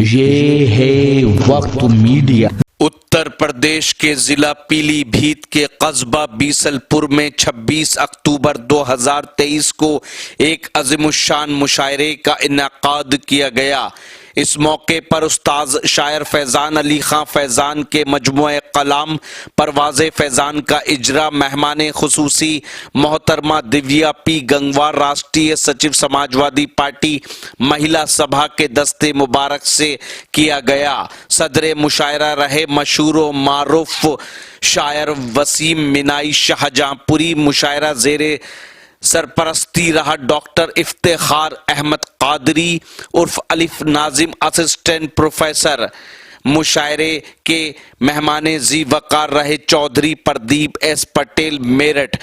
یہ ہے وقت میڈیا۔ اتر پردیش کے ضلع پیلی بھیت کے قصبہ بیسل پور میں 26 اکتوبر 2023 کو ایک عظیم الشان مشاعرے کا انعقاد کیا گیا۔ اس موقع پر استاذ شاعر فیضان علی خان فیضان کے مجموعہ کلام پرواز فیضان کا اجرا مہمان خصوصی محترمہ دیویا پی گنگوار راشٹریہ سچیو سماجوادی پارٹی مہیلا سبھا کے دستے مبارک سے کیا گیا۔ صدر مشاعرہ رہے مشہور و معروف شاعر وسیم مینائی شاہجہاں پوری۔ مشاعرہ زیر سرپرستی رہا ڈاکٹر افتخار احمد قادری عرف الف ناظم اسسٹنٹ پروفیسر۔ مشاعرے کے مہمان ذی وقار رہے چودھری پردیپ ایس پٹیل میرٹھ۔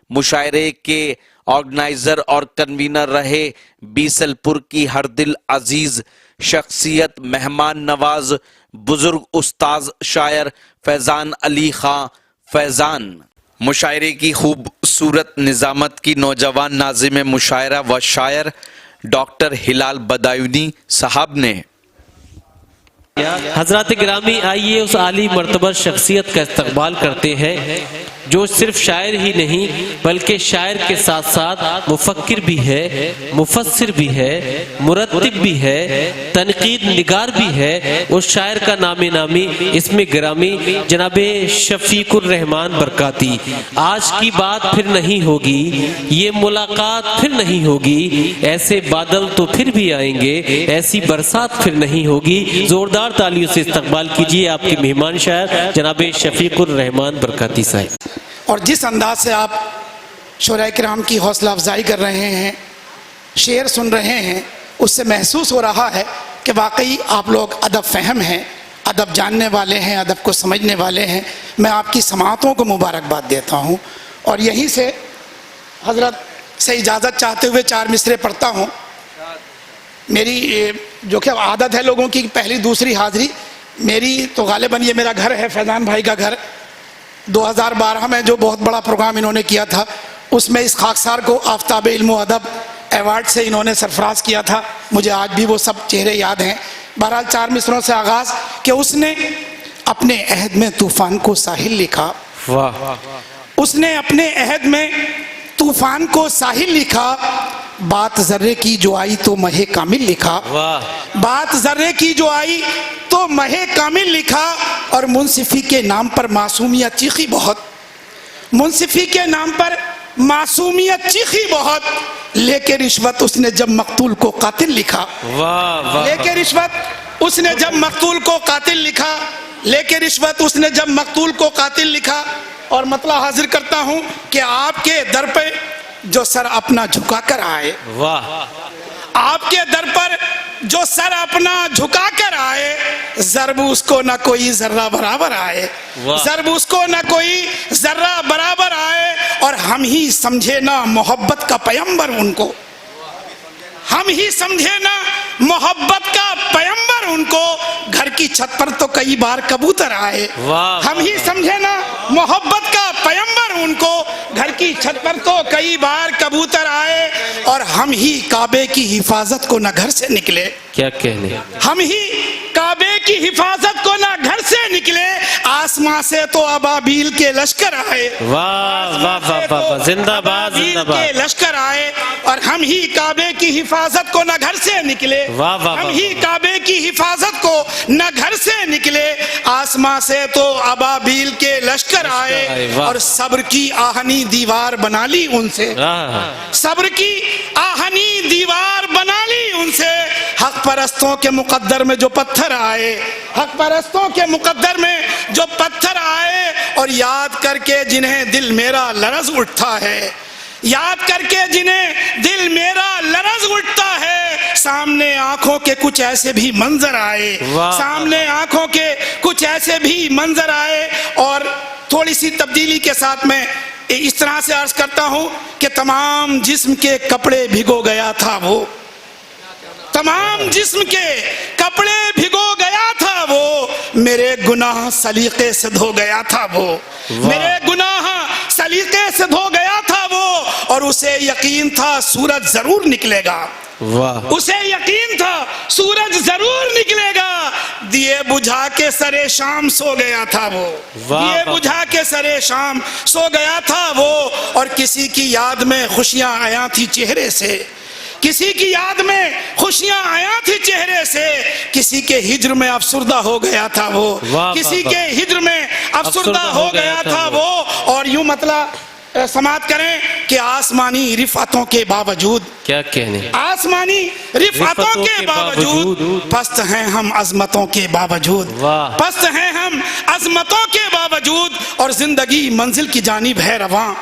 مشاعرے کے آرگنائزر اور کنوینر رہے بیسل پور کی ہر دل عزیز شخصیت مہمان نواز بزرگ استاذ شاعر فیضان علی خان فیضان۔ مشاعرے کی خوبصورت نظامت کی نوجوان ناظم مشاعرہ و شاعر ڈاکٹر ہلال بدایونی صاحب نے۔ حضرات گرامی، آئیے اس عالی مرتبہ شخصیت کا استقبال کرتے ہیں جو صرف شاعر ہی نہیں بلکہ شاعر کے ساتھ ساتھ مفکر بھی ہے، مفسر بھی ہے، مرتب بھی ہے، تنقید نگار بھی ہے۔ اس شاعر کا نام نامی اسم گرامی جناب شفیق الرحمان برکاتی۔ آج کی بات پھر نہیں ہوگی، یہ ملاقات پھر نہیں ہوگی، ایسے بادل تو پھر بھی آئیں گے، ایسی برسات پھر نہیں ہوگی۔ زوردار تالیوں سے استقبال کیجئے آپ کے مہمان شاعر جناب شفیق الرحمان برکاتی صاحب۔ اور جس انداز سے آپ شعراء کرام کی حوصلہ افزائی کر رہے ہیں، شعر سن رہے ہیں، اس سے محسوس ہو رہا ہے کہ واقعی آپ لوگ ادب فہم ہیں، ادب جاننے والے ہیں، ادب کو سمجھنے والے ہیں۔ میں آپ کی سماعتوں کو مبارکباد دیتا ہوں اور یہیں سے حضرت سے اجازت چاہتے ہوئے 4 مصرے پڑھتا ہوں۔ میری جو کہ عادت ہے لوگوں کی پہلی دوسری حاضری، میری تو غالباً یہ میرا گھر ہے، فیضان بھائی کا گھر۔ 2012 میں جو بہت بڑا پروگرام انہوں نے کیا تھا، اس میں اس خاکسار کو آفتاب علم و ادب ایوارڈ سے انہوں نے سرفراز کیا تھا۔ مجھے آج بھی وہ سب چہرے یاد ہیں۔ بہرحال 4 مصروں سے آغاز کہ اس نے اپنے عہد میں طوفان کو ساحل لکھا۔ اس نے اپنے عہد میں طوفان کو ساحل لکھا، بات ذرے کی جو آئی تو مہ کامل لکھا۔ بات ذرے کی جو آئی تو مہ کامل لکھا، اور منصفی کے نام پر معصومیت چیخی بہت، منصفی کے نام پر معصومیت چیخی بہت، لے کے رشوت اس نے جب مقتول کو قاتل لکھا۔ لے کے رشوت اس نے جب مقتول کو قاتل لکھا، لے کے رشوت اس نے جب مقتول کو قاتل لکھا۔ اور مطلع حاضر کرتا ہوں کہ آپ کے در پہ جو سر اپنا جھکا کر آئے، آپ کے در پر جو سر اپنا جھکا کر آئے، ضرب اس کو نہ کوئی ذرہ برابر آئے، ضرب اس کو نہ کوئی ذرہ برابر آئے، اور ہم ہی سمجھے نا محبت کا پیمبر ان کو، ہم ہی سمجھے نا محبت کا پیمبر ان کو، گھر کی چھت پر تو کئی بار کبوتر آئے۔ ہم ہی سمجھے نا محبت کا پیمبر ان کو، گھر کی چھت پر تو کئی بار کبوتر آئے، اور ہم ہی کعبے کی حفاظت کو نہ گھر سے نکلے۔ کیا کہنے، ہم ہی کعبے کی حفاظت کو نہ گھر سے نکلے، آسمان سے تو ابابیل کے لشکر آئے۔ واہ واہ واہ واہ، زندہ باد زندہ باد، کے لشکر آئے، اور ہم ہی کعبے کی حفاظت کو نہ گھر سے نکلے، ہم ہی کعبے کی حفاظت کو نہ گھر سے نکلے، آسمان سے تو ابابیل کے لشکر آئے، اور صبر کی آہنی دیوار بنا لی ان سے، صبر کی آہنی دیوار بنا لی ان سے، حق پرستوں کے مقدر میں جو پتھر آئے، حق پرستوں کے مقدر میں جو پتھر آئے، اور یاد کر کے جنہیں دل میرا لرز اٹھتا ہے، یاد کر کے جنہیں دل میرا لرز اٹھتا ہے، سامنے آنکھوں کے کچھ ایسے بھی منظر آئے، سامنے آنکھوں کے کچھ ایسے بھی منظر آئے۔ اور تھوڑی سی تبدیلی کے ساتھ میں اس طرح سے عرض کرتا ہوں کہ تمام جسم کے کپڑے بھگو گیا تھا وہ، تمام جسم کے کپڑے بھگو گیا تھا وہ، میرے گناہ سلیقے سے دھو گیا تھا وہ، میرے گناہ سلیقے سے دھو گیا تھا وہ، اور اسے یقین تھا سورج ضرور نکلے گا، اسے یقین تھا سورج ضرور نکلے گا، بجھا کے سرے شام سو گیا تھا وہ، واہ دیے واہ۔ بجھا کے سرے شام سو گیا تھا وہ، اور کسی کی یاد میں خوشیاں آیا تھی چہرے سے، کسی کی یاد میں خوشیاں آیا تھی چہرے سے، کسی کے ہجر میں افسردہ ہو گیا تھا وہ، واہ کسی واہ۔ کے ہجر میں افسردہ ہو گیا تھا وہ، اور یوں مطلب سماعت کریں کہ آسمانی رفعتوں کے باوجود، کیا کہنے، آسمانی رفعتوں کے باوجود پست ہیں ہم عظمتوں کے باوجود، واہ۔ پست ہیں ہم عظمتوں کے باوجود، اور زندگی منزل کی جانب ہے رواں،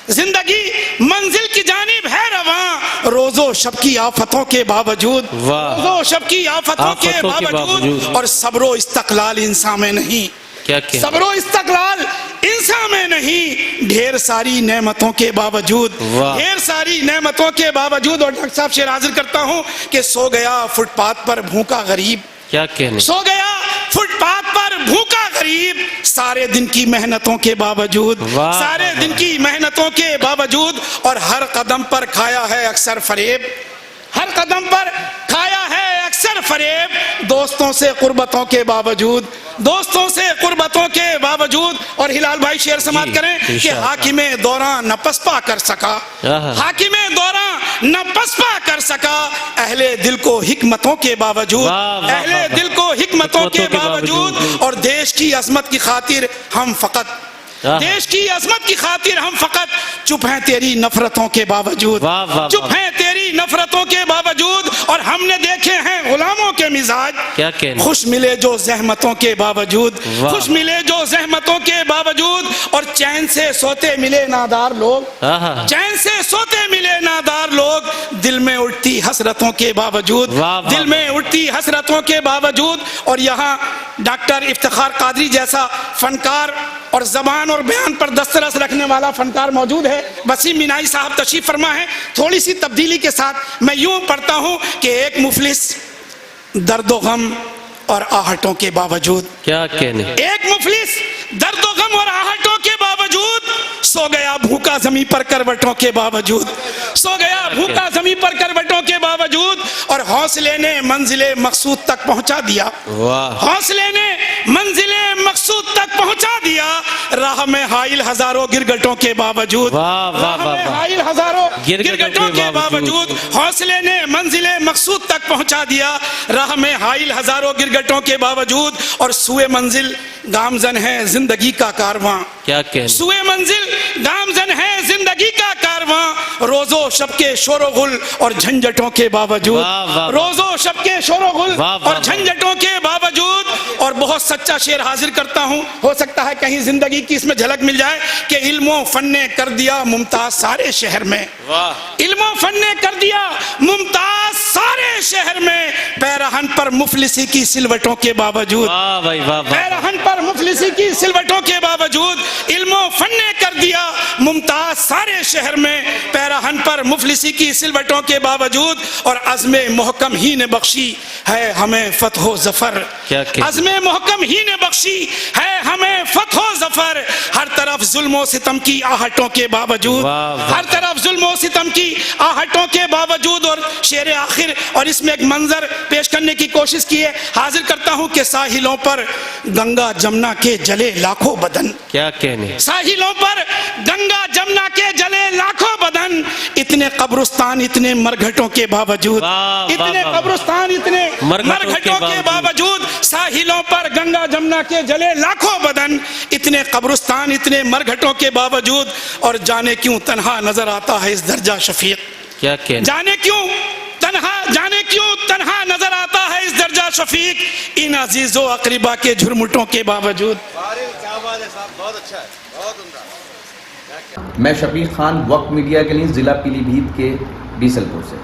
زندگی منزل کی جانب ہے رواں، روز و شب کی آفتوں کے باوجود، واہ۔ روز و شب کی آفتوں کے آفتوں کے باوجود، باوجود، اور صبر و استقلال انسان میں نہیں، کیا کہنے، صبر و استقلال انسان میں نہیں، ڈھیر ساری نعمتوں کے باوجود، واہ۔ ڈھیر ساری نعمتوں کے باوجود۔ اور ڈاکٹر صاحب شعر حاضر کرتا ہوں کہ سو گیا فٹ پاتھ پر بھوکا غریب، کیا کہنے، سو گیا فٹ پاتھ پر بھوکا غریب، سارے دن کی محنتوں کے باوجود، واہ۔ سارے دن کی محنتوں کے باوجود، اور ہر قدم پر کھایا ہے اکثر فریب، ہر قدم پر کھایا ہے اکثر فریب، دوستوں سے قربتوں کے باوجود، دوستوں سے قربتوں کے باوجود۔ اور ہلال بھائی شعر سماعت کریں کہ انشاءاللہ۔ حاکم دوران نہ پسپا کر سکا، آہا۔ حاکم دوران نہ پسپا کر سکا، اہل دل کو حکمتوں کے باوجود، واہ واہ اہل واہ۔ دل کو حکمتوں کے حکمتوں کے باوجود، باوجود۔ اور دیش کی عظمت کی خاطر ہم فقط، آہا۔ دیش کی عظمت کی خاطر ہم فقط چپ ہیں تیری نفرتوں کے باوجود، واہ واہ چپ واہ۔ ہیں تیری نفرتوں کے باوجود، اور ہم نے دیکھے ہیں غلاموں کے مزاج، کیا کہنے، خوش ملے جو زحمتوں کے باوجود، واہ۔ خوش ملے جو زحمتوں کے باوجود، اور چین سے سوتے ملے نادار لوگ، آہا۔ چین سے سوتے ملے نادار لوگ، دل میں اٹھتی حسرتوں کے باوجود، واہ واہ دل میں اٹھتی حسرتوں کے باوجود۔ اور یہاں ڈاکٹر افتخار قادری جیسا فنکار اور زبان اور بیان پر دسترس رکھنے والا فنکار موجود ہے، وسیم مینائی صاحب تشریف فرما ہے۔ تھوڑی سی تبدیلی کے ساتھ میں یوں پڑھتا ہوں کہ ایک مفلس درد و غم اور آہٹوں کے باوجود، کیا کہنے، ایک مفلس درد و غم اور آہٹوں کے باوجود سو گیا بھوکا زمین پر کروٹوں کے باوجود، سو گیا بھوکا زمین پر کروٹوں کے باوجود، اور حوصلے نے منزل مقصود تک پہنچا دیا، واہ، حوصلے نے منزل مقصود تک پہنچا دیا، راہ میں حائل ہزاروں گرگٹوں کے باوجود، واہ واہ راہ میں واہ۔ حائل ہزاروں گرگٹوں گرگٹوں کے کے باوجود، حوصلے نے منزل مقصود تک پہنچا دیا، راہ میں حائل ہزاروں گرگٹوں کے باوجود، اور سوئے منزل گامزن ہے زندگی کا کارواں، کیا کہنے، سوئے منزل گامزن ہے زندگی کا کارواں، روز و شب کے شور و غل اور جھنجٹوں کے باوجود، واہ واہ۔ روز و شب کے شور و غل واہ واہ اور جھنجٹوں کے باوجود۔ اور بہت سچا شعر حاضر کرتا ہوں، ہو سکتا ہے کہیں زندگی کی اس میں جھلک مل جائے کہ علم و فن نے کر دیا ممتاز سارے شہر میں، واہ، علم و فن نے کر دیا ممتاز سارے شہر میں، پیرہن پر مفلسی کی سلوٹوں کے باوجود، واہ بھائی واہ واہ۔ پیرہن پر مفلسی کی سلوٹوں کے باوجود، علم و فن نے کر دیا ممتاز سارے شہر میں، پیرہن پر مفلسی کی سلوٹوں کے باوجود، اور عزم محکم ہی نے بخشی ہے ہمیں فتح و ظفر، کیا کہ عزم محکم ہی نے بخشی ہے ہمیں فتح و ظفر، ہر طرف ظلم و ستم کی آہٹوں کے باوجود، واہ واہ۔ ہر طرف ظلم و ستم کی آہٹوں کے باوجود۔ اور شعر آخر، اور اس میں ایک منظر پیش کرنے کی کوشش کی ہے، حاضر کرتا ہوں کہ ساحلوں پر گنگا جمنا کے جلے لاکھوں بدن، کیا کہنے، ساحلوں پر گنگا جمنا کے جلے لاکھوں بدن، اتنے قبرستان اتنے مرگھٹوں کے باوجود، واہ واہ اتنے واہ۔ قبرستان اتنے مرگھٹوں کے باوجود، ساحلوں پر گنگا جمنا کے جلے لاکھوں بدن، اتنے قبرستان اتنے مرگھٹوں کے باوجود، اور جانے کیوں تنہا نظر آتا ہے اس درجہ شفیق، کیا کہنے، جانے کیوں تنہا نظر آتا ہے اس درجہ شفیق، ان عزیز و اقربا کے جھرمٹوں کے باوجود۔ میں شفیق خان، وقت میڈیا کے لیے ضلع پیلی بھیت کے بیسل پور سے۔